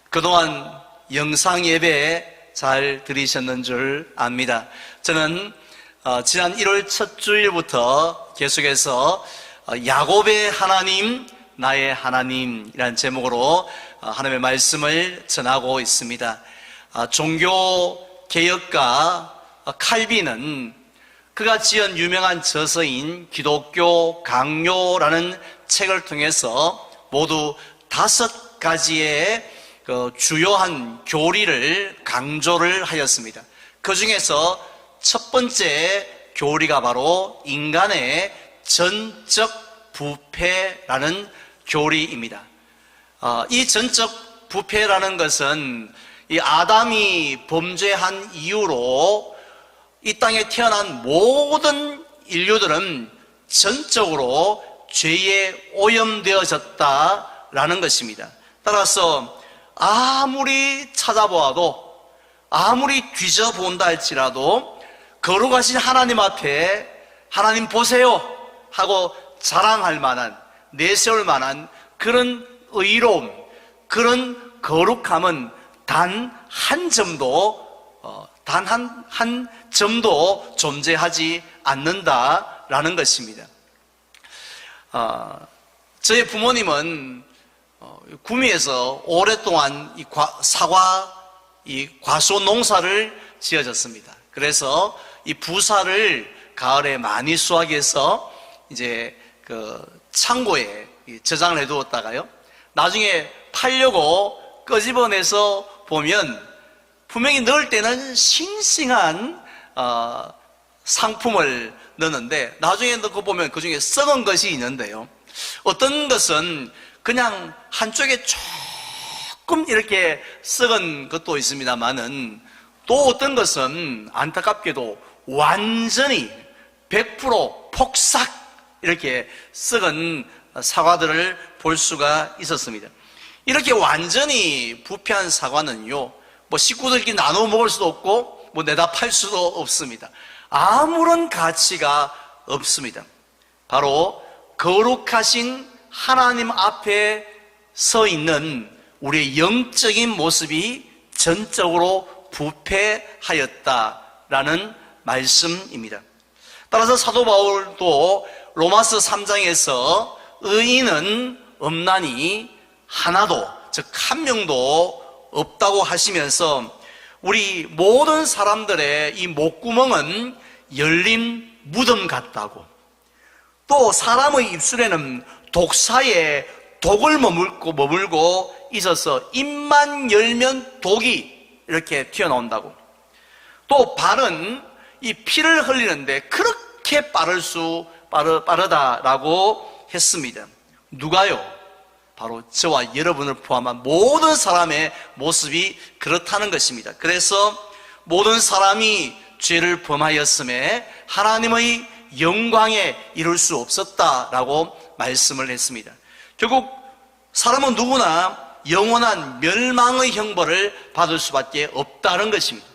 그동안 영상 예배 잘 들으셨는 줄 압니다. 저는 지난 1월 첫 주일부터 계속해서 야곱의 하나님, 나의 하나님이라는 제목으로 하나님의 말씀을 전하고 있습니다. 종교 개혁가 칼빈은 그가 지은 유명한 저서인 기독교 강요라는 책을 통해서 모두 5가지의 주요한 교리를 강조를 하였습니다. 그 중에서 첫 번째 교리가 바로 인간의 전적 부패라는 교리입니다. 이 전적 부패라는 것은 이 아담이 범죄한 이후로 이 땅에 태어난 모든 인류들은 전적으로 죄에 오염되어졌다라는 것입니다. 따라서 아무리 찾아보아도, 아무리 뒤져본다 할지라도 거룩하신 하나님 앞에 하나님 보세요 하고 자랑할 만한, 내세울 만한 그런 의로움, 그런 거룩함은 단 한 점도 존재하지 않는다라는 것입니다. 저희 부모님은 구미에서 오랫동안 사과 과수 농사를 지어졌습니다. 그래서 이 부사를 가을에 많이 수확해서 이제 창고에 저장을 해두었다가요, 나중에 팔려고 끄집어내서 보면 분명히 넣을 때는 싱싱한 상품을 넣는데 나중에 넣고 보면 그 중에 썩은 것이 있는데요, 어떤 것은 그냥 한쪽에 조금 이렇게 썩은 것도 있습니다만은 또 어떤 것은 안타깝게도 완전히 100% 폭삭 이렇게 썩은 사과들을 볼 수가 있었습니다. 이렇게 완전히 부패한 사과는요, 식구들끼리 나눠 먹을 수도 없고 내다 팔 수도 없습니다. 아무런 가치가 없습니다. 바로 거룩하신 하나님 앞에 서 있는 우리의 영적인 모습이 전적으로 부패하였다라는 말씀입니다. 따라서 사도 바울도 로마서 3장에서 의인은 없나니 하나도, 즉 한 명도 없다고 하시면서 우리 모든 사람들의 이 목구멍은 열린 무덤 같다고, 또 사람의 입술에는 독사의 독을 머물고 있어서 입만 열면 독이 이렇게 튀어나온다고, 또 발은 이 피를 흘리는데 그렇게 빠르다라고 했습니다. 누가요? 바로 저와 여러분을 포함한 모든 사람의 모습이 그렇다는 것입니다. 그래서 모든 사람이 죄를 범하였음에 하나님의 영광에 이룰 수 없었다라고 말씀을 했습니다. 결국 사람은 누구나 영원한 멸망의 형벌을 받을 수밖에 없다는 것입니다.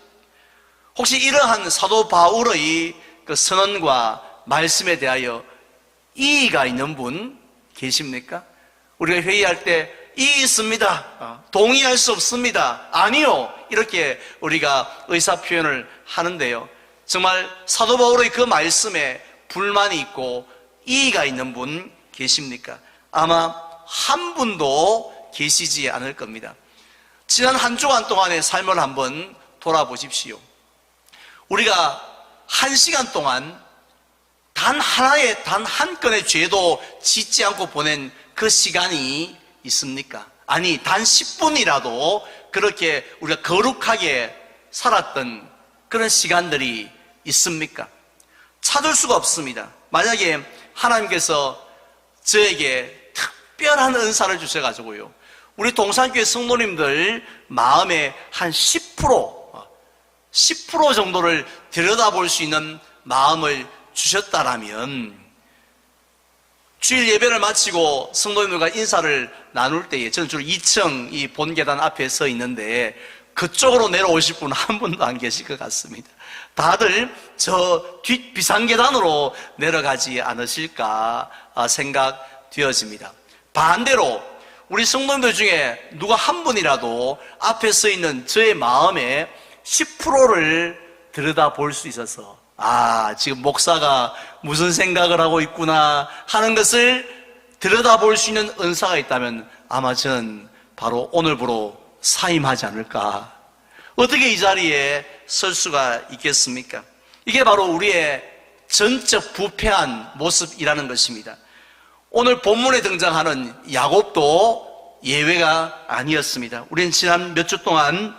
혹시 이러한 사도 바울의 그 선언과 말씀에 대하여 이의가 있는 분 계십니까? 우리가 회의할 때 이의 있습니다, 동의할 수 없습니다, 아니요, 이렇게 우리가 의사표현을 하는데요, 정말 사도 바울의 그 말씀에 불만이 있고 이의가 있는 분 계십니까? 아마 한 분도 계시지 않을 겁니다. 지난 한 주간 동안의 삶을 한번 돌아보십시오. 우리가 1시간 동안 단 한 건의 죄도 짓지 않고 보낸 그 시간이 있습니까? 아니, 단 10분이라도 그렇게 우리가 거룩하게 살았던 그런 시간들이 있습니까? 찾을 수가 없습니다. 만약에 하나님께서 저에게 특별한 은사를 주셔가지고요, 우리 동산교회 성도님들 마음에 한 10% 정도를 들여다볼 수 있는 마음을 주셨다라면, 주일 예배를 마치고 성도님들과 인사를 나눌 때에 저는 주로 2층 이 본계단 앞에 서 있는데 그쪽으로 내려오실 분 한 분도 안 계실 것 같습니다. 다들 저 뒷 비상계단으로 내려가지 않으실까 생각되어집니다. 반대로 우리 성도님들 중에 누가 한 분이라도 앞에 서 있는 저의 마음에 10%를 들여다볼 수 있어서 지금 목사가 무슨 생각을 하고 있구나 하는 것을 들여다볼 수 있는 은사가 있다면 아마 저는 바로 오늘부로 사임하지 않을까. 어떻게 이 자리에 설 수가 있겠습니까? 이게 바로 우리의 전적 부패한 모습이라는 것입니다. 오늘 본문에 등장하는 야곱도 예외가 아니었습니다. 우리는 지난 몇 주 동안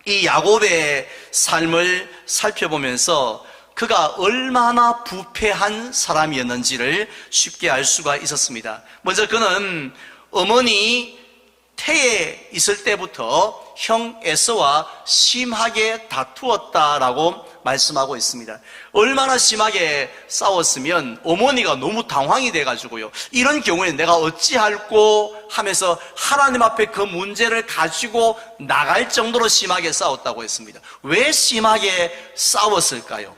이 야곱의 삶을 살펴보면서 그가 얼마나 부패한 사람이었는지를 쉽게 알 수가 있었습니다. 먼저 그는 어머니 태에 있을 때부터 형 에서와 심하게 다투었다라고 말씀하고 있습니다. 얼마나 심하게 싸웠으면 어머니가 너무 당황이 돼가지고요, 이런 경우에는 내가 어찌할꼬 하면서 하나님 앞에 그 문제를 가지고 나갈 정도로 심하게 싸웠다고 했습니다. 왜 심하게 싸웠을까요?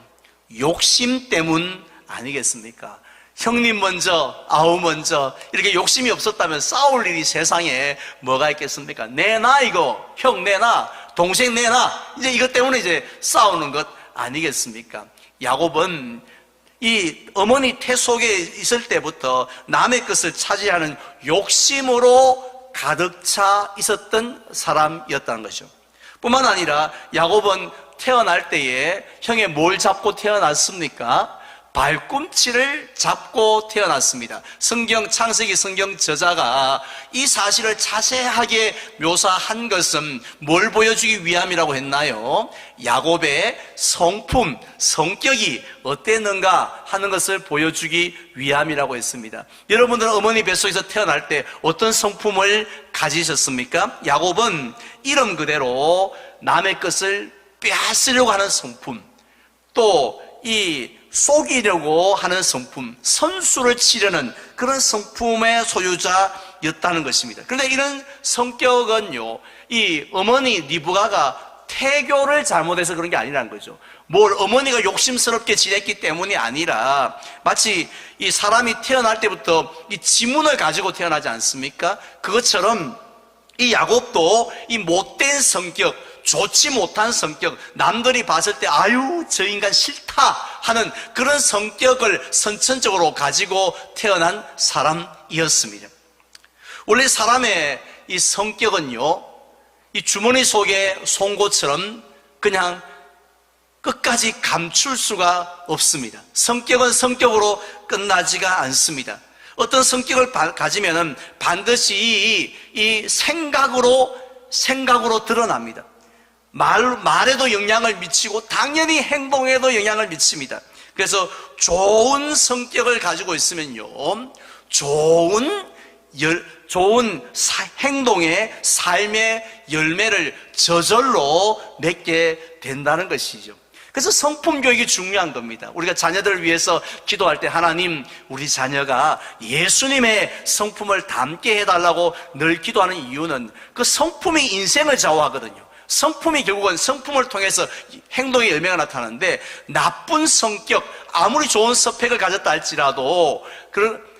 욕심 때문 아니겠습니까? 형님 먼저, 아우 먼저, 이렇게 욕심이 없었다면 싸울 일이 세상에 뭐가 있겠습니까? 내놔 이거, 형 내놔, 동생 내놔, 이제 이것 때문에 이제 싸우는 것 아니겠습니까? 야곱은 이 어머니 태 속에 있을 때부터 남의 것을 차지하는 욕심으로 가득 차 있었던 사람이었다는 것이죠. 뿐만 아니라 야곱은 태어날 때에 형이 뭘 잡고 태어났습니까? 발꿈치를 잡고 태어났습니다. 창세기 성경 저자가 이 사실을 자세하게 묘사한 것은 뭘 보여주기 위함이라고 했나요? 야곱의 성품, 성격이 어땠는가 하는 것을 보여주기 위함이라고 했습니다. 여러분들은 어머니 뱃속에서 태어날 때 어떤 성품을 가지셨습니까? 야곱은 이름 그대로 남의 것을 빼앗으려고 하는 성품, 또 이 속이려고 하는 성품, 선수를 치려는 그런 성품의 소유자였다는 것입니다. 그런데 이런 성격은요, 이 어머니 리브가가 태교를 잘못해서 그런 게 아니라는 거죠. 뭘 어머니가 욕심스럽게 지냈기 때문이 아니라, 마치 이 사람이 태어날 때부터 이 지문을 가지고 태어나지 않습니까? 그것처럼 이 야곱도 이 못된 성격, 좋지 못한 성격, 남들이 봤을 때 아유 저 인간 싫다 하는 그런 성격을 선천적으로 가지고 태어난 사람이었습니다. 원래 사람의 이 성격은요, 이 주머니 속의 송곳처럼 그냥 끝까지 감출 수가 없습니다. 성격은 성격으로 끝나지가 않습니다. 어떤 성격을 가지면은 반드시 이 생각으로 드러납니다. 말에도 영향을 미치고 당연히 행동에도 영향을 미칩니다. 그래서 좋은 성격을 가지고 있으면요, 좋은 행동의 삶의 열매를 저절로 맺게 된다는 것이죠. 그래서 성품 교육이 중요한 겁니다. 우리가 자녀들을 위해서 기도할 때 하나님, 우리 자녀가 예수님의 성품을 담게 해달라고 늘 기도하는 이유는 그 성품이 인생을 좌우하거든요. 성품이 결국은 성품을 통해서 행동의 열매가 나타나는데, 나쁜 성격, 아무리 좋은 스펙을 가졌다 할지라도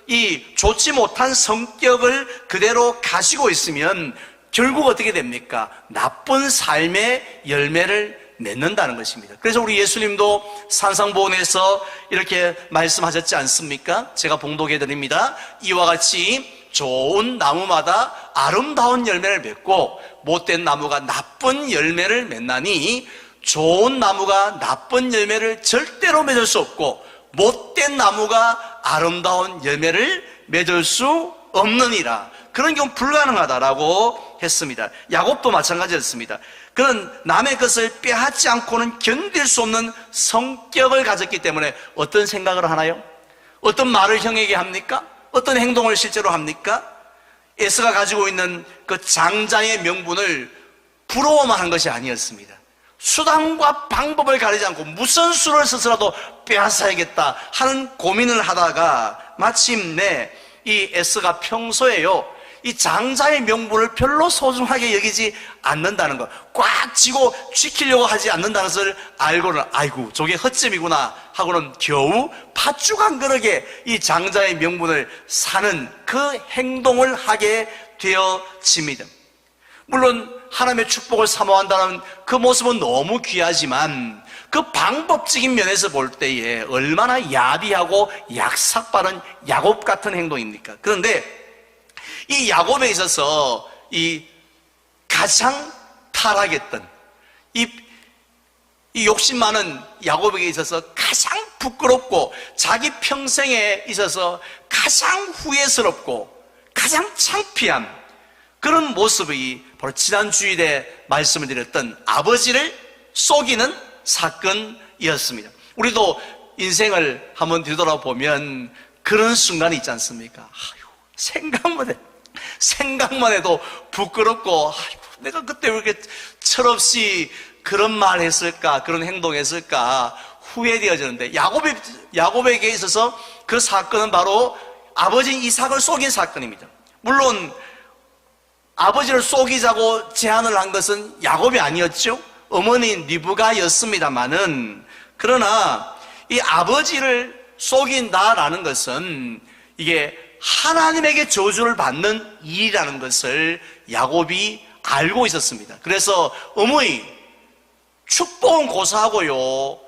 이 좋지 못한 성격을 그대로 가지고 있으면 결국 어떻게 됩니까? 나쁜 삶의 열매를 맺는다는 것입니다. 그래서 우리 예수님도 산상보훈에서 이렇게 말씀하셨지 않습니까? 제가 봉독해 드립니다. 이와 같이 좋은 나무마다 아름다운 열매를 맺고 못된 나무가 나쁜 열매를 맺나니, 좋은 나무가 나쁜 열매를 절대로 맺을 수 없고 못된 나무가 아름다운 열매를 맺을 수 없느니라. 그런 경우 불가능하다라고 했습니다. 야곱도 마찬가지였습니다. 그는 남의 것을 빼앗지 않고는 견딜 수 없는 성격을 가졌기 때문에 어떤 생각을 하나요? 어떤 말을 형에게 합니까? 어떤 행동을 실제로 합니까? 에서가 가지고 있는 그 장자의 명분을 부러워만 한 것이 아니었습니다. 수단과 방법을 가리지 않고 무슨 수를 써서라도 빼앗아야겠다 하는 고민을 하다가 마침내 이 에서가 평소에요, 이 장자의 명분을 별로 소중하게 여기지 않는다는 것, 꽉 쥐고 지키려고 하지 않는다는 것을 알고는 아이고 저게 허점이구나 하고는 겨우 팥죽 한 그릇에 이 장자의 명분을 사는 그 행동을 하게 되어집니다. 물론 하나님의 축복을 사모한다는 그 모습은 너무 귀하지만 그 방법적인 면에서 볼 때에 얼마나 야비하고 약삭빠른 야곱 같은 행동입니까? 그런데 이 야곱에 있어서 이 가장 타락했던 이 욕심 많은 야곱에게 있어서 가장 부끄럽고 자기 평생에 있어서 가장 후회스럽고 가장 창피한 그런 모습이 바로 지난 주일에 말씀을 드렸던 아버지를 속이는 사건이었습니다. 우리도 인생을 한번 뒤돌아보면 그런 순간이 있지 않습니까? 생각만 해도 부끄럽고, 내가 그때 왜 이렇게 철없이 그런 말 했을까, 그런 행동했을까, 후회되어지는데, 야곱에게 있어서 그 사건은 바로 아버지 이삭을 속인 사건입니다. 물론, 아버지를 속이자고 제안을 한 것은 야곱이 아니었죠. 어머니인 리브가였습니다만은, 그러나 이 아버지를 속인다라는 것은 이게 하나님에게 저주를 받는 일이라는 것을 야곱이 알고 있었습니다. 그래서 어머니, 축복은 고사하고요,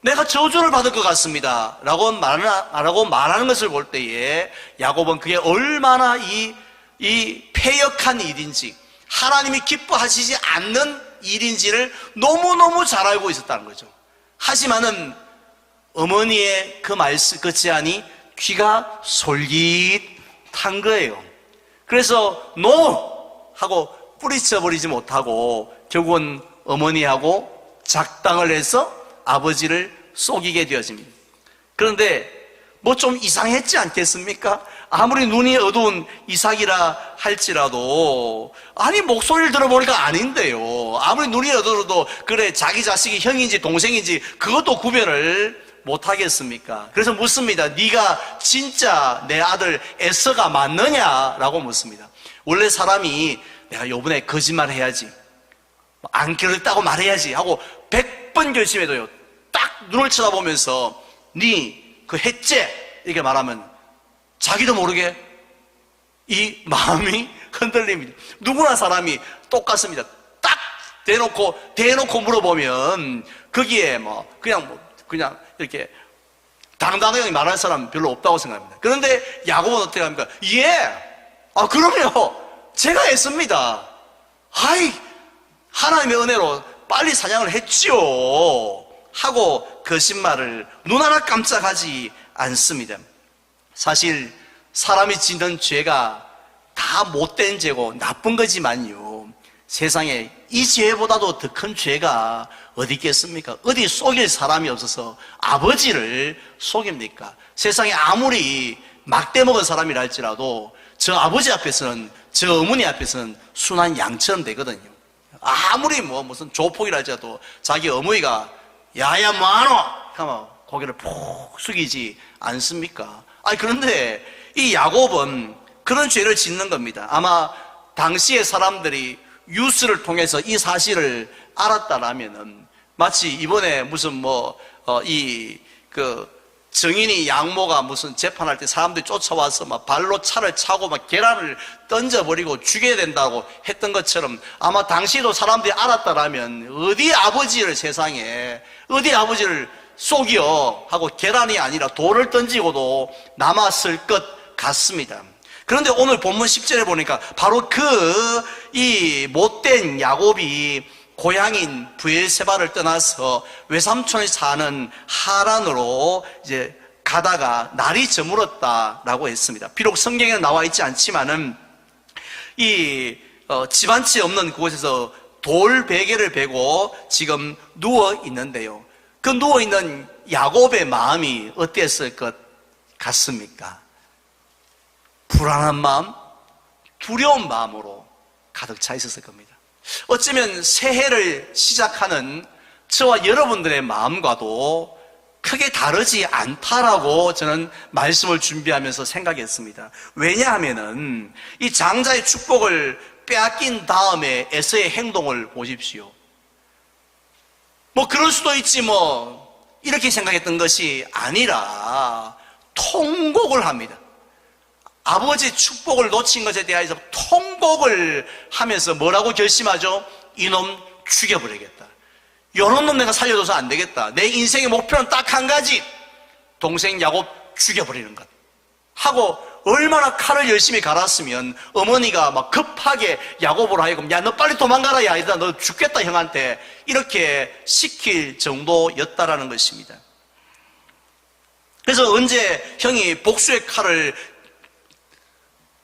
내가 저주를 받을 것 같습니다 라고 말하는 것을 볼 때에 야곱은 그게 얼마나 이 패역한 일인지, 하나님이 기뻐하시지 않는 일인지를 너무너무 잘 알고 있었다는 거죠. 하지만은 어머니의 그 제안이 귀가 솔깃한 거예요. 그래서 NO! 하고 뿌리쳐버리지 못하고 결국은 어머니하고 작당을 해서 아버지를 속이게 되어집니다. 그런데 뭐 좀 이상했지 않겠습니까? 아무리 눈이 어두운 이삭이라 할지라도, 아니 목소리를 들어보니까 아닌데요. 아무리 눈이 어두워도 그래 자기 자식이 형인지 동생인지 그것도 구별을 못하겠습니까? 그래서 묻습니다. 네가 진짜 내 아들 에서가 맞느냐라고 묻습니다. 원래 사람이 내가 요번에 거짓말 해야지, 안 그랬다고 말해야지 하고 100번 결심해도요, 딱 눈을 쳐다보면서 네 그 했지? 이렇게 말하면 자기도 모르게 이 마음이 흔들립니다. 누구나 사람이 똑같습니다. 딱 대놓고 물어보면 거기에 그냥 이렇게 당당하게 말할 사람 별로 없다고 생각합니다. 그런데 야곱은 어떻게 합니까? 그럼요. 제가 했습니다. 하나님의 은혜로 빨리 사냥을 했지요. 하고 거짓말을 눈 하나 깜짝하지 않습니다. 사실 사람이 짓는 죄가 다 못된 죄고 나쁜 거지만요, 세상에 이 죄보다도 더 큰 죄가 어디 있겠습니까? 어디 속일 사람이 없어서 아버지를 속입니까? 세상에 아무리 막대 먹은 사람이라 할지라도 저 아버지 앞에서는, 저 어머니 앞에서는 순한 양처럼 되거든요. 아무리 무슨 조폭이라 할지라도 자기 어머니가 야야 뭐하노? 하면 고개를 푹 숙이지 않습니까? 그런데 이 야곱은 그런 죄를 짓는 겁니다. 아마 당시의 사람들이 뉴스를 통해서 이 사실을 알았다라면은, 마치 이번에 무슨 정인이 양모가 무슨 재판할 때 사람들이 쫓아와서 막 발로 차를 차고 막 계란을 던져버리고 죽여야 된다고 했던 것처럼, 아마 당시도 사람들이 알았다라면 어디 아버지를 속여 하고 계란이 아니라 돌을 던지고도 남았을 것 같습니다. 그런데 오늘 본문 10절에 보니까 바로 이 못된 야곱이 고향인 브엘세바를 떠나서 외삼촌이 사는 하란으로 이제 가다가 날이 저물었다라고 했습니다. 비록 성경에는 나와 있지 않지만은 집안치 없는 그곳에서 돌 베개를 베고 지금 누워 있는데요. 그 누워 있는 야곱의 마음이 어땠을 것 같습니까? 불안한 마음, 두려운 마음으로 가득 차 있었을 겁니다. 어쩌면 새해를 시작하는 저와 여러분들의 마음과도 크게 다르지 않다라고 저는 말씀을 준비하면서 생각했습니다. 왜냐하면은 이 장자의 축복을 빼앗긴 다음에 에서의 행동을 보십시오. 그럴 수도 있지 이렇게 생각했던 것이 아니라 통곡을 합니다. 아버지 축복을 놓친 것에 대해서 통곡 협곡을 하면서 뭐라고 결심하죠? 이놈 죽여버리겠다. 요런 놈 내가 살려줘서 안 되겠다. 내 인생의 목표는 딱 한 가지. 동생 야곱 죽여버리는 것. 하고 얼마나 칼을 열심히 갈았으면 어머니가 막 급하게 야곱으로 하여금 야 너 빨리 도망가라 야 얘들아 너 죽겠다 형한테 이렇게 시킬 정도였다라는 것입니다. 그래서 언제 형이 복수의 칼을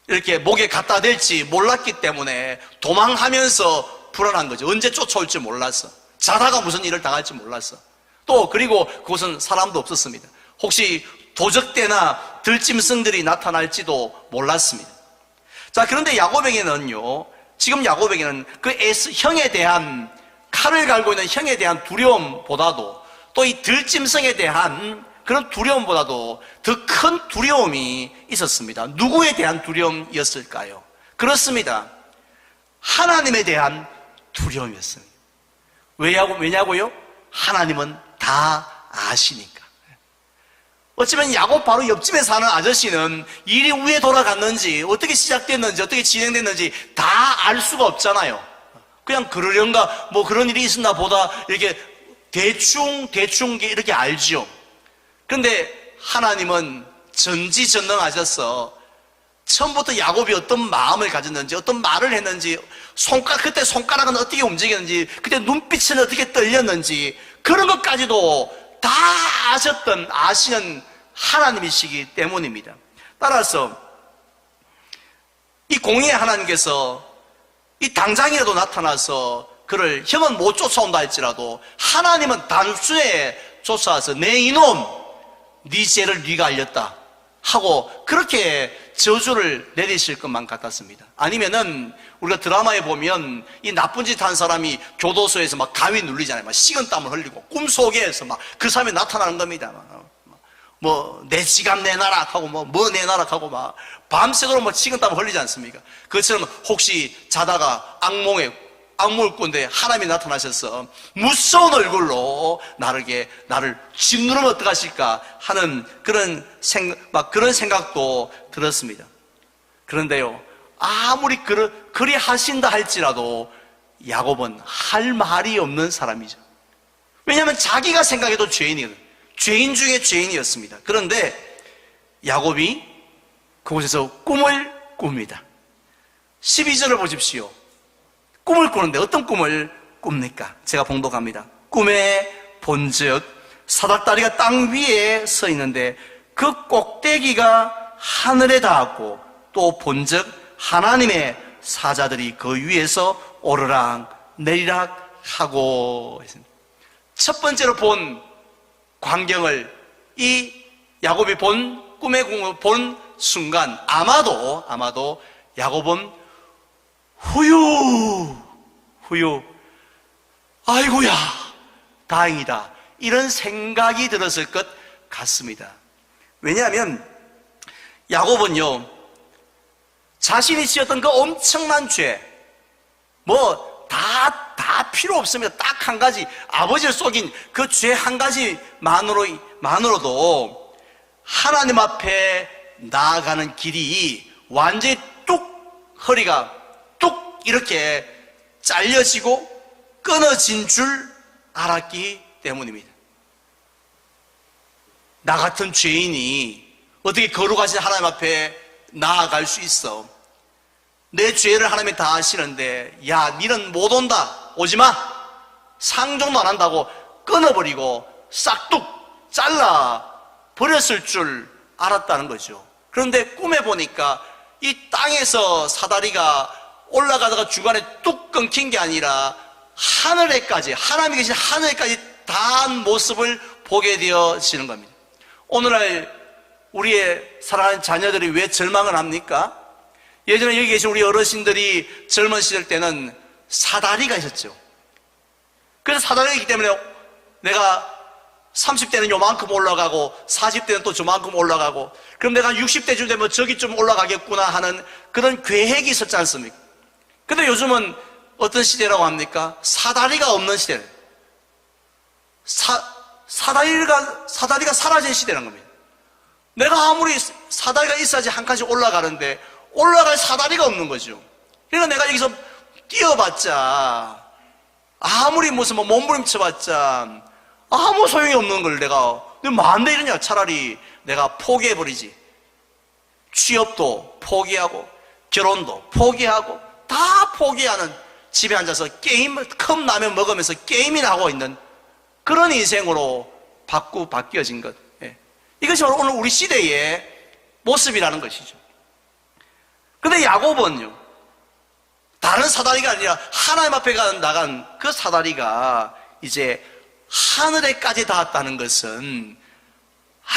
이렇게 목에 갖다 댈지 몰랐기 때문에 도망하면서 불안한 거죠. 언제 쫓아올지 몰랐어. 자다가 무슨 일을 당할지 몰랐어. 또 그리고 그곳은 사람도 없었습니다. 혹시 도적대나 들짐승들이 나타날지도 몰랐습니다. 자, 그런데 야곱에게는요, 지금 야곱에게는 그 형에 대한, 칼을 갈고 있는 형에 대한 두려움보다도 또 이 들짐승에 대한 그런 두려움보다도 더 큰 두려움이 있었습니다. 누구에 대한 두려움이었을까요? 그렇습니다. 하나님에 대한 두려움이었습니다. 왜냐고요? 하나님은 다 아시니까. 어쩌면 야곱 바로 옆집에 사는 아저씨는 일이 왜 돌아갔는지, 어떻게 시작됐는지, 어떻게 진행됐는지 다 알 수가 없잖아요. 그냥 그러려는가, 뭐 그런 일이 있었나 보다, 이렇게 대충 이렇게 알지요. 그런데 하나님은 전지전능하셔서 처음부터 야곱이 어떤 마음을 가졌는지, 어떤 말을 했는지, 그때 손가락은 어떻게 움직였는지, 그때 눈빛은 어떻게 떨렸는지, 그런 것까지도 다 아시는 하나님이시기 때문입니다. 따라서 이 공의의 하나님께서 이 당장이라도 나타나서 그를 형은 못 쫓아온다 할지라도 하나님은 단순에 쫓아와서 내 이놈 네 죄를 네가 알렸다 하고 그렇게 저주를 내리실 것만 같았습니다. 아니면은 우리가 드라마에 보면 이 나쁜 짓 한 사람이 교도소에서 막 가위 눌리잖아요. 막 식은땀을 흘리고 꿈속에서 막 그 사람이 나타나는 겁니다. 뭐 내 지갑 내놔라 하고 뭐 내놔라 하고 막 밤새도록 막 식은땀을 흘리지 않습니까? 그것처럼 혹시 자다가 악몽을 꾼데 하나님이 나타나셔서 무서운 얼굴로 나를 짓누르면 어떡하실까 하는 그런 생각도 들었습니다. 그런데요, 아무리 그리 하신다 할지라도 야곱은 할 말이 없는 사람이죠. 왜냐하면 자기가 생각해도 죄인이거든요. 죄인 중에 죄인이었습니다. 그런데 야곱이 그곳에서 꿈을 꿉니다. 12절을 보십시오. 꿈을 꾸는데 어떤 꿈을 꿉니까? 제가 봉독합니다. 꿈에 본즉 사닥다리가 땅 위에 서 있는데 그 꼭대기가 하늘에 닿았고 또 본즉 하나님의 사자들이 그 위에서 오르락 내리락 하고 있습니다. 첫 번째로 본 광경을 이 야곱이 본 꿈의 공을 본 순간 아마도 야곱은 후유 아이고야 다행이다 이런 생각이 들었을 것 같습니다. 왜냐하면 야곱은요 자신이 지었던 그 엄청난 죄 다 필요 없습니다. 딱 한 가지 아버지를 속인 그 죄 한 가지만으로도 하나님 앞에 나아가는 길이 완전히 허리가 뚝 이렇게 잘려지고 끊어진 줄 알았기 때문입니다. 나 같은 죄인이 어떻게 거룩하신 하나님 앞에 나아갈 수 있어? 내 죄를 하나님이 다 아시는데 야 니는 못 온다 오지마 상종도 안 한다고 끊어버리고 싹둑 잘라 버렸을 줄 알았다는 거죠. 그런데 꿈에 보니까 이 땅에서 사다리가 올라가다가 중간에 뚝 끊긴 게 아니라 하늘에까지 하나님이 계신 하늘에까지 닿은 모습을 보게 되어지는 겁니다. 오늘날 우리의 사랑하는 자녀들이 왜 절망을 합니까? 예전에 여기 계신 우리 어르신들이 젊은 시절 때는 사다리가 있었죠. 그래서 사다리가 있기 때문에 내가 30대는 요만큼 올라가고 40대는 또 저만큼 올라가고 그럼 내가 60대쯤 되면 저기 좀 올라가겠구나 하는 그런 계획이 있었지 않습니까? 근데 요즘은 어떤 시대라고 합니까? 사다리가 없는 시대예요. 사다리가 사라진 시대라는 겁니다. 내가 아무리 사다리가 있어야지 한 칸씩 올라가는데 올라갈 사다리가 없는 거죠. 그러니까 내가 여기서 뛰어봤자, 아무리 무슨 몸부림쳐봤자 아무 소용이 없는 걸 내가 뭐 안 돼 이러냐. 차라리 내가 포기해버리지. 취업도 포기하고 결혼도 포기하고 다 포기하는, 집에 앉아서 컵라면 먹으면서 게임이나 하고 있는 그런 인생으로 바뀌어진 것. 이것이 바로 오늘 우리 시대의 모습이라는 것이죠. 그런데 야곱은요, 다른 사다리가 아니라 하나님 앞에 나간 그 사다리가 이제 하늘에까지 닿았다는 것은,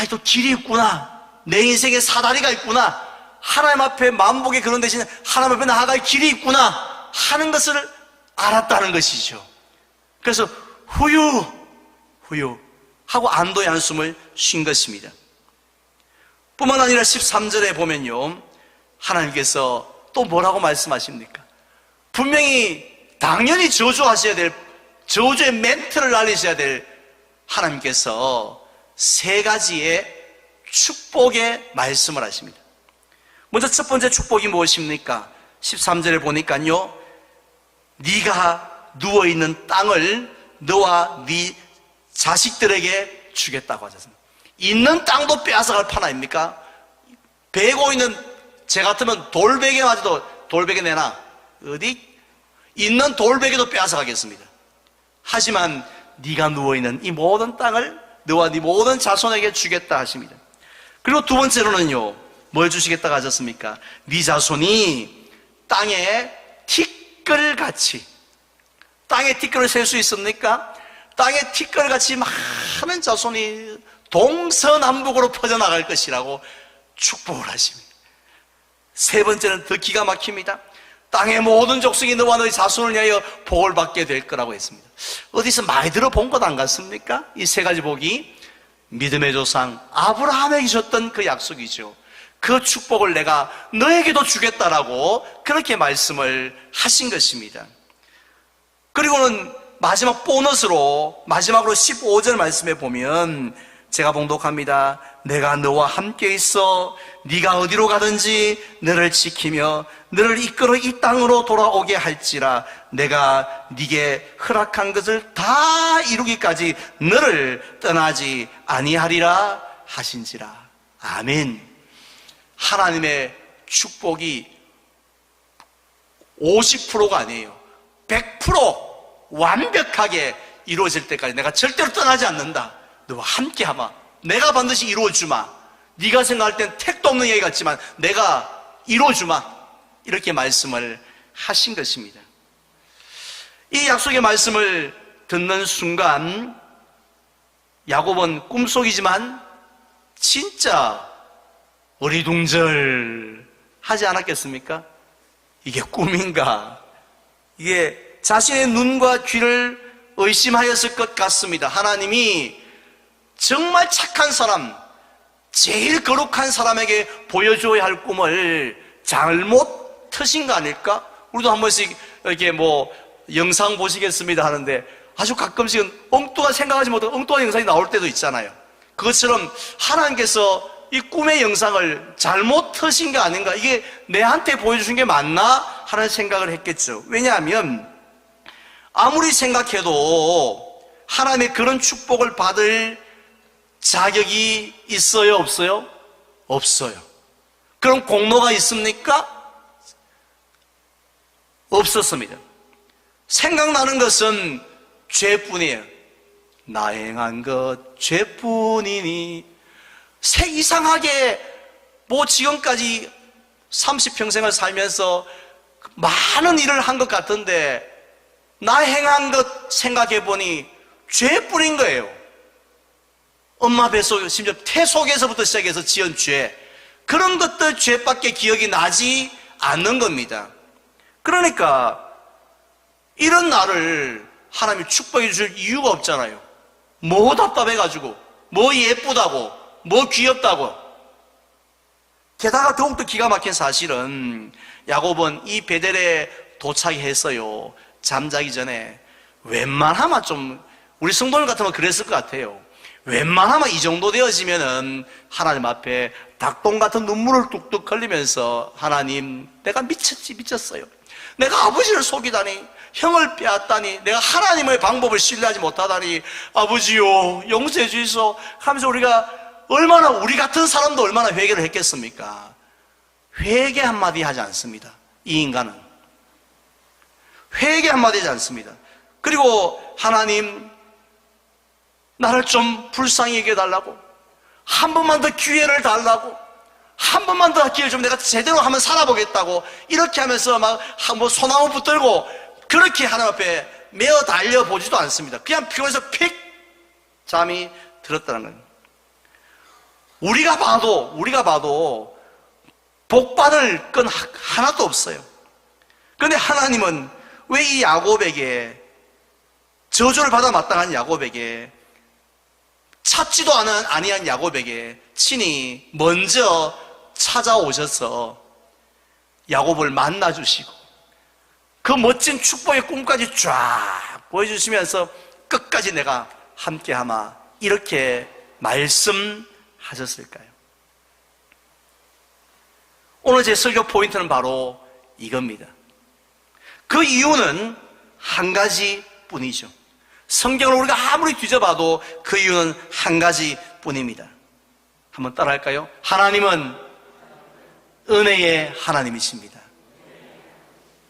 또 길이 있구나, 내 인생에 사다리가 있구나, 하나님 앞에 만복의 그런 대신 하나님 앞에 나아갈 길이 있구나 하는 것을 알았다는 것이죠. 그래서 후유 하고 안도의 한숨을 쉰 것입니다. 뿐만 아니라 13절에 보면요, 하나님께서 또 뭐라고 말씀하십니까? 분명히 당연히 저주하셔야 될, 저주의 멘트를 날리셔야 될 하나님께서 세 가지의 축복의 말씀을 하십니다. 먼저 첫 번째 축복이 무엇입니까? 13절에 보니까요, 네가 누워있는 땅을 너와 네 자식들에게 주겠다고 하셨습니다. 있는 땅도 빼앗아갈 판 아닙니까? 베고 있는, 제 같으면 돌베개 마저도 돌베개 내놔. 어디? 있는 돌베개도 빼앗아가겠습니다. 하지만 네가 누워있는 이 모든 땅을 너와 네 모든 자손에게 주겠다 하십니다. 그리고 두 번째로는요, 뭘 주시겠다고 하셨습니까? 네 자손이 땅에 티끌같이, 땅에 티끌을 셀 수 있습니까? 땅에 티끌같이 많은 자손이 동서남북으로 퍼져나갈 것이라고 축복을 하십니다. 세 번째는 더 기가 막힙니다. 땅의 모든 족속이 너와 너희 자손을 위하여 복을 받게 될 거라고 했습니다. 어디서 많이 들어본 것 안 같습니까? 이 세 가지 복이 믿음의 조상 아브라함에게 줬던 그 약속이죠. 그 축복을 내가 너에게도 주겠다라고 그렇게 말씀을 하신 것입니다. 그리고는 마지막 보너스로, 마지막으로 15절 말씀에 보면 제가 봉독합니다. 내가 너와 함께 있어 네가 어디로 가든지 너를 지키며 너를 이끌어 이 땅으로 돌아오게 할지라 내가 네게 허락한 것을 다 이루기까지 너를 떠나지 아니하리라 하신지라. 아멘. 하나님의 축복이 50%가 아니에요. 100% 완벽하게 이루어질 때까지 내가 절대로 떠나지 않는다. 너와 함께하마. 내가 반드시 이루어주마. 네가 생각할 땐 택도 없는 얘기 같지만 내가 이루어주마. 이렇게 말씀을 하신 것입니다. 이 약속의 말씀을 듣는 순간 야곱은 꿈속이지만 진짜 어리둥절하지 않았겠습니까? 이게 꿈인가? 이게 자신의 눈과 귀를 의심하였을 것 같습니다. 하나님이 정말 착한 사람, 제일 거룩한 사람에게 보여줘야 할 꿈을 잘못 트신 거 아닐까? 우리도 한 번씩 이렇게 영상 보시겠습니다 하는데 아주 가끔씩은 엉뚱한 생각하지 못한 엉뚱한 영상이 나올 때도 있잖아요. 그것처럼 하나님께서 이 꿈의 영상을 잘못 트신 게 아닌가? 이게 내한테 보여주신 게 맞나? 하는 생각을 했겠죠. 왜냐하면 아무리 생각해도 하나님의 그런 축복을 받을 자격이 있어요? 없어요? 없어요. 그럼 공로가 있습니까? 없었습니다. 생각나는 것은 죄뿐이에요. 나 행한 것 죄뿐이니. 이상하게 지금까지 30평생을 살면서 많은 일을 한 것 같은데 나 행한 것 생각해보니 죄뿐인 거예요. 엄마 뱃속, 심지어 태 속에서부터 시작해서 지은 죄, 그런 것들 죄밖에 기억이 나지 않는 겁니다. 그러니까 이런 나를 하나님이 축복해 주실 이유가 없잖아요. 뭐 답답해가지고, 뭐 예쁘다고, 뭐 귀엽다고. 게다가 더욱더 기가 막힌 사실은 야곱은 이 베델에 도착했어요. 잠자기 전에 웬만하면 좀, 우리 성도님 같으면 그랬을 것 같아요. 웬만하면 이 정도 되어지면은 하나님 앞에 닭똥 같은 눈물을 뚝뚝 흘리면서 하나님, 내가 미쳤어요. 내가 아버지를 속이다니, 형을 빼앗다니, 내가 하나님의 방법을 신뢰하지 못하다니, 아버지요 용서해 주이소 하면서 우리가 얼마나, 우리 같은 사람도 얼마나 회개를 했겠습니까? 회개 한마디 하지 않습니다. 이 인간은 회개 한마디 하지 않습니다. 그리고 하나님, 나를 좀 불쌍히 여겨달라고, 한 번만 더 기회를 달라고, 한 번만 더 기회를 좀 내가 제대로 한번 살아보겠다고, 이렇게 하면서 막 뭐 소나무 붙들고 그렇게 하나님 앞에 메어 달려보지도 않습니다. 그냥 피곤해서 픽 잠이 들었다는 거예요. 우리가 봐도 복받을 건 하나도 없어요. 그런데 하나님은 왜 이 야곱에게, 저주를 받아 마땅한 야곱에게, 찾지도 아니한 야곱에게 친히 먼저 찾아오셔서 야곱을 만나주시고 그 멋진 축복의 꿈까지 쫙 보여주시면서 끝까지 내가 함께하마, 이렇게 말씀하셨을까요? 오늘 제 설교 포인트는 바로 이겁니다. 그 이유는 한 가지 뿐이죠. 성경을 우리가 아무리 뒤져봐도 그 이유는 한 가지 뿐입니다. 한번 따라할까요? 하나님은 은혜의 하나님이십니다.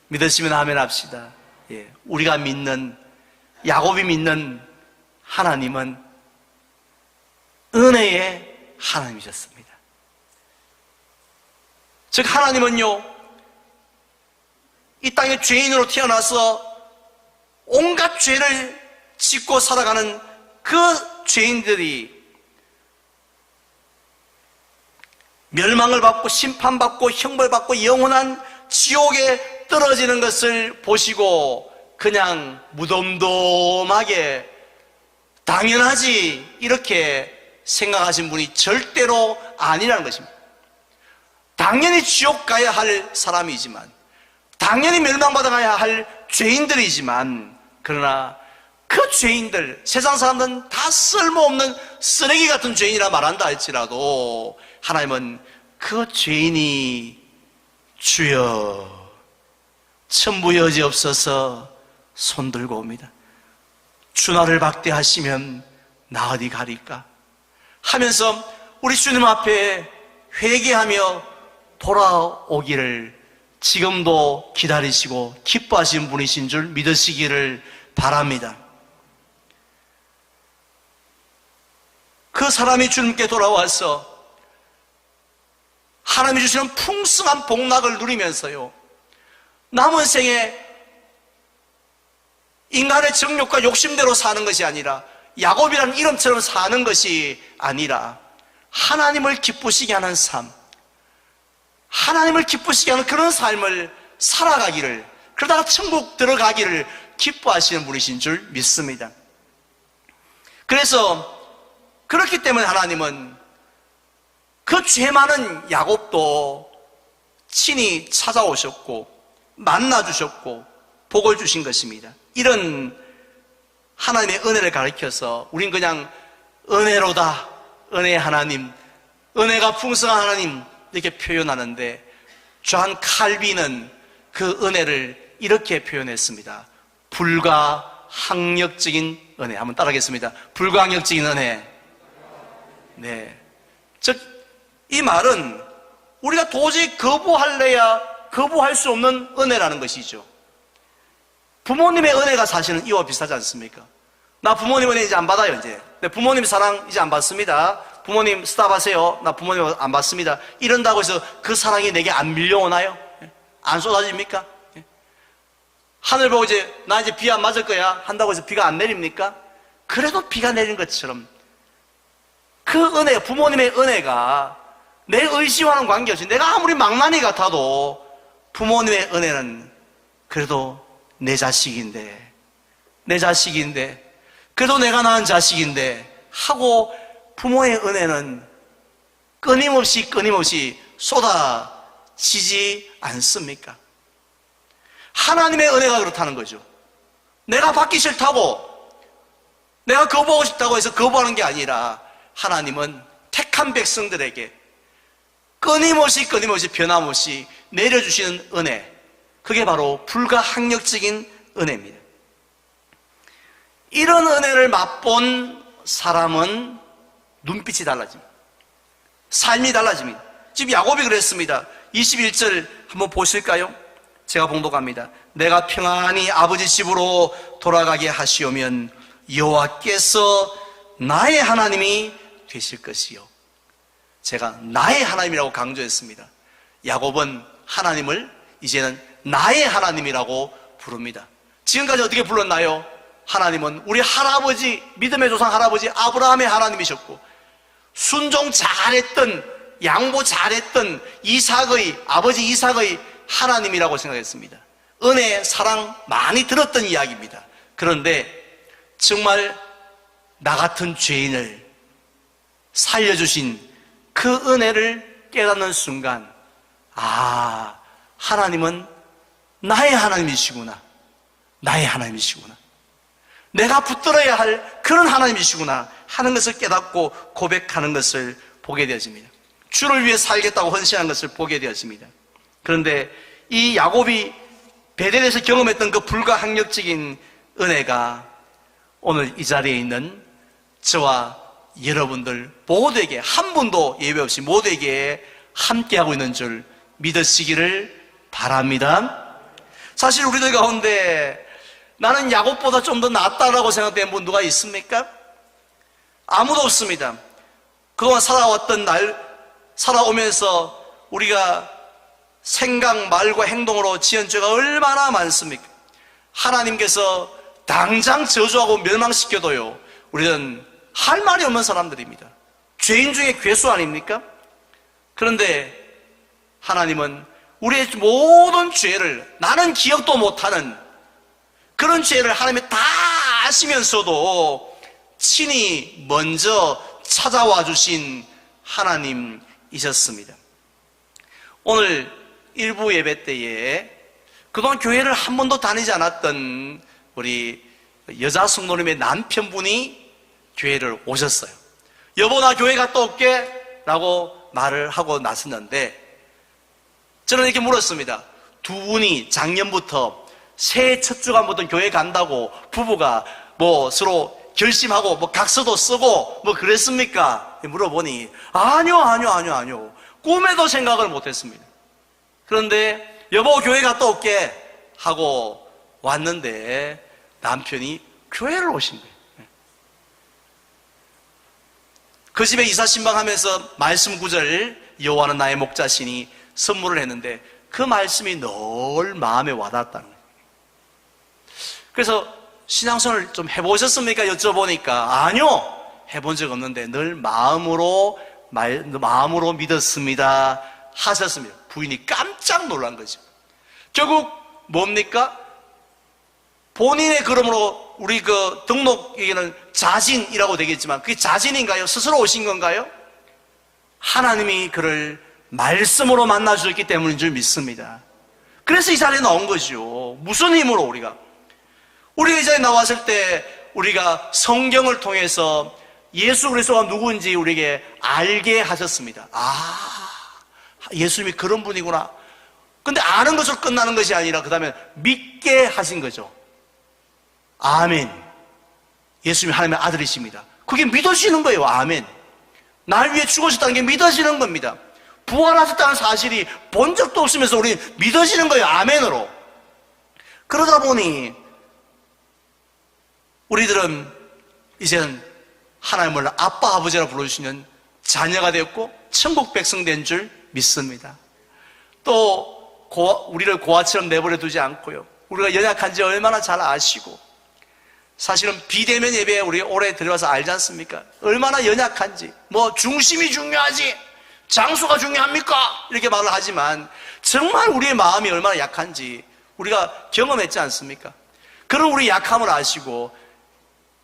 믿으시면 아멘 합시다. 예, 우리가 믿는, 야곱이 믿는 하나님은 은혜의 하나님이셨습니다. 즉 하나님은요, 이 땅에 죄인으로 태어나서 온갖 죄를 짓고 살아가는 그 죄인들이 멸망을 받고 심판받고 형벌받고 영원한 지옥에 떨어지는 것을 보시고 그냥 무덤덤하게 당연하지 이렇게 생각하신 분이 절대로 아니라는 것입니다. 당연히 지옥 가야 할 사람이지만, 당연히 멸망받아가야 할 죄인들이지만, 그러나 그 죄인들, 세상 사람들은 다 쓸모없는 쓰레기 같은 죄인이라 말한다 할지라도 하나님은 그 죄인이 주여 천부 여지없어서 손들고 옵니다. 주 나를 박대하시면 나 어디 가리까 하면서 우리 주님 앞에 회개하며 돌아오기를 지금도 기다리시고 기뻐하시는 분이신 줄 믿으시기를 바랍니다. 그 사람이 주님께 돌아와서 하나님이 주시는 풍성한 복락을 누리면서요, 남은 생에 인간의 정욕과 욕심대로 사는 것이 아니라, 야곱이라는 이름처럼 사는 것이 아니라 하나님을 기쁘시게 하는 삶, 하나님을 기쁘시게 하는 그런 삶을 살아가기를, 그러다가 천국 들어가기를 기뻐하시는 분이신 줄 믿습니다. 그래서 그렇기 때문에 하나님은 그 죄 많은 야곱도 친히 찾아오셨고 만나주셨고 복을 주신 것입니다. 이런 하나님의 은혜를 가리켜서 우린 그냥 은혜로다, 은혜의 하나님, 은혜가 풍성한 하나님 이렇게 표현하는데, 존 칼빈은 그 은혜를 이렇게 표현했습니다. 불가항력적인 은혜. 한번 따라하겠습니다. 불가항력적인 은혜. 네. 즉, 이 말은 우리가 도저히 거부할래야 거부할 수 없는 은혜라는 것이죠. 부모님의 은혜가 사실은 이와 비슷하지 않습니까? 나 부모님 은혜 이제 안 받아요, 이제. 내 부모님 사랑 이제 안 받습니다. 부모님 스탑하세요. 나 부모님 안 받습니다. 이런다고 해서 그 사랑이 내게 안 밀려오나요? 안 쏟아집니까? 하늘 보고 이제 나 이제 비 안 맞을 거야 한다고 해서 비가 안 내립니까? 그래도 비가 내린 것처럼 그 은혜, 부모님의 은혜가 내 의지와는 관계없이 내가 아무리 망나니 같아도 부모님의 은혜는 그래도 내 자식인데 그래도 내가 낳은 자식인데 하고 부모의 은혜는 끊임없이 쏟아지지 않습니까? 하나님의 은혜가 그렇다는 거죠. 내가 받기 싫다고, 내가 거부하고 싶다고 해서 거부하는 게 아니라 하나님은 택한 백성들에게 끊임없이 변함없이 내려주시는 은혜, 그게 바로 불가항력적인 은혜입니다. 이런 은혜를 맛본 사람은 눈빛이 달라집니다. 삶이 달라집니다. 지금 야곱이 그랬습니다. 21절 한번 보실까요? 제가 봉독합니다. 내가 평안히 아버지 집으로 돌아가게 하시오면 여호와께서 나의 하나님이 되실 것이요. 제가 나의 하나님이라고 강조했습니다. 야곱은 하나님을 이제는 나의 하나님이라고 부릅니다. 지금까지 어떻게 불렀나요? 하나님은 우리 할아버지, 믿음의 조상 할아버지 아브라함의 하나님이셨고, 순종 잘했던, 양보 잘했던 아버지 이삭의 하나님이라고 생각했습니다. 은혜, 사랑 많이 들었던 이야기입니다. 그런데 정말 나 같은 죄인을 살려주신 그 은혜를 깨닫는 순간, 하나님은 나의 하나님이시구나. 나의 하나님이시구나. 내가 붙들어야 할 그런 하나님이시구나 하는 것을 깨닫고 고백하는 것을 보게 되어집니다. 주를 위해 살겠다고 헌신한 것을 보게 되었습니다. 그런데 이 야곱이 베델에서 경험했던 그 불가항력적인 은혜가 오늘 이 자리에 있는 저와 여러분들 모두에게, 한 분도 예외 없이 모두에게 함께하고 있는 줄 믿으시기를 바랍니다. 사실 우리들 가운데 나는 야곱보다 좀 더 낫다라고 생각되는 분 누가 있습니까? 아무도 없습니다. 그동안 살아오면서 우리가 생각, 말과 행동으로 지은 죄가 얼마나 많습니까? 하나님께서 당장 저주하고 멸망시켜도요, 우리는 할 말이 없는 사람들입니다. 죄인 중에 괴수 아닙니까? 그런데 하나님은 우리의 모든 죄를, 나는 기억도 못하는 그런 죄를 하나님이 다 아시면서도 친히 먼저 찾아와 주신 하나님이셨습니다. 오늘 일부 예배 때에 그동안 교회를 한 번도 다니지 않았던 우리 여자 성도님의 남편분이 교회를 오셨어요. 여보, 나 교회 갔다 올게 라고 말을 하고 나섰는데, 저는 이렇게 물었습니다. 두 분이 작년부터 새해 첫 주간부터 교회 간다고 부부가 뭐 서로 결심하고 뭐 각서도 쓰고 뭐 그랬습니까? 물어보니 아니요. 꿈에도 생각을 못했습니다. 그런데 여보, 교회 갔다 올게 하고 왔는데 남편이 교회를 오신 거예요. 그 집에 이사 신방하면서 말씀 구절, 여호와는 나의 목자시니 선물을 했는데 그 말씀이 늘 마음에 와닿았다는 거예요. 그래서 신앙생활을 좀 해보셨습니까? 여쭤보니까 아니요, 해본 적 없는데 늘 마음으로 믿었습니다 하셨습니다. 부인이 깜짝 놀란 거죠. 결국 뭡니까? 본인의 그러므로 우리 그 등록에는 자진이라고 되겠지만 그게 자진인가요? 스스로 오신 건가요? 하나님이 그를 말씀으로 만나 주셨기 때문인 줄 믿습니다. 그래서 이 자리에 나온 거죠. 무슨 힘으로 우리가 이 자리에 나왔을 때 우리가 성경을 통해서 예수 그리스도가 누구인지 우리에게 알게 하셨습니다. 예수님이 그런 분이구나. 근데 아는 것으로 끝나는 것이 아니라 그 다음에 믿게 하신 거죠. 아멘. 예수님이 하나님의 아들이십니다. 그게 믿어지는 거예요. 아멘. 날 위해 죽으셨다는 게 믿어지는 겁니다. 부활하셨다는 사실이 본 적도 없으면서 우리 믿어지는 거예요. 아멘으로. 그러다 보니 우리들은 이제는 하나님을 아빠, 아버지라 불러주시는 자녀가 되었고 천국 백성 된 줄 믿습니다. 또 우리를 고아처럼 내버려 두지 않고요, 우리가 연약한지 얼마나 잘 아시고, 사실은 비대면 예배에 우리 오래 들어와서 알지 않습니까? 얼마나 연약한지. 뭐 중심이 중요하지 장소가 중요합니까? 이렇게 말을 하지만 정말 우리의 마음이 얼마나 약한지 우리가 경험했지 않습니까? 그런 우리 약함을 아시고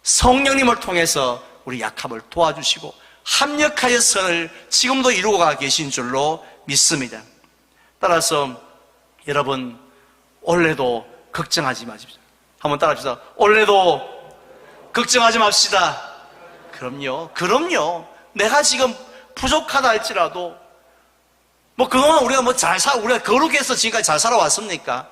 성령님을 통해서 우리 약함을 도와주시고 합력하여 선을 지금도 이루고 가 계신 줄로 믿습니다. 따라서 여러분, 올해도 걱정하지 마십시오. 한번 따라합시다. 올해도 걱정하지 맙시다. 그럼요. 내가 지금 부족하다 할지라도, 그동안 우리가 우리가 거룩해서 지금까지 잘 살아왔습니까?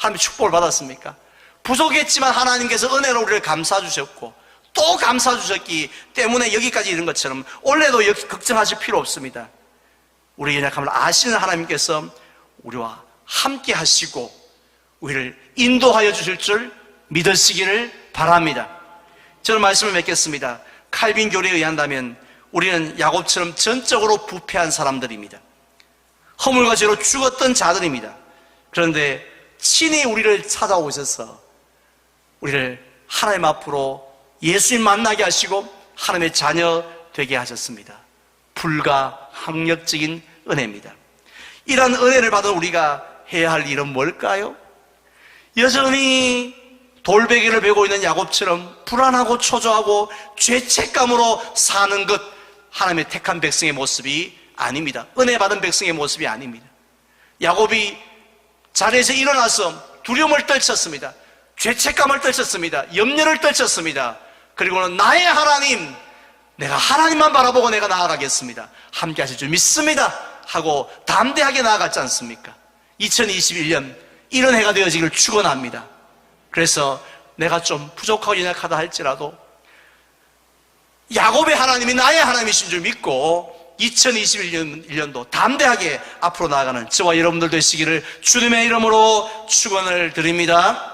하나님의 축복을 받았습니까? 부족했지만 하나님께서 은혜로 우리를 감싸주셨고 또 감싸주셨기 때문에 여기까지 이른 것처럼 원래도 걱정하실 필요 없습니다. 우리의 연약함을 아시는 하나님께서 우리와 함께 하시고 우리를 인도하여 주실 줄 믿으시기를 바랍니다. 저는 말씀을 맺겠습니다. 칼빈 교리에 의한다면 우리는 야곱처럼 전적으로 부패한 사람들입니다. 허물과 죄로 죽었던 자들입니다. 그런데 친히 우리를 찾아오셔서 우리를 하나님 앞으로 예수님 만나게 하시고 하나님의 자녀 되게 하셨습니다. 불가항력적인 은혜입니다. 이런 은혜를 받은 우리가 해야 할 일은 뭘까요? 여전히 돌베개를 베고 있는 야곱처럼 불안하고 초조하고 죄책감으로 사는 것, 하나님의 택한 백성의 모습이 아닙니다. 은혜 받은 백성의 모습이 아닙니다. 야곱이 자리에서 일어나서 두려움을 떨쳤습니다. 죄책감을 떨쳤습니다. 염려를 떨쳤습니다. 그리고는 나의 하나님, 내가 하나님만 바라보고 내가 나아가겠습니다. 함께 하실 줄 믿습니다 하고 담대하게 나아갔지 않습니까? 2021년 이런 해가 되어지기를 축원합니다. 그래서 내가 좀 부족하고 연약하다 할지라도 야곱의 하나님이 나의 하나님이신 줄 믿고 2021년도 담대하게 앞으로 나아가는 저와 여러분들 되시기를 주님의 이름으로 축원을 드립니다.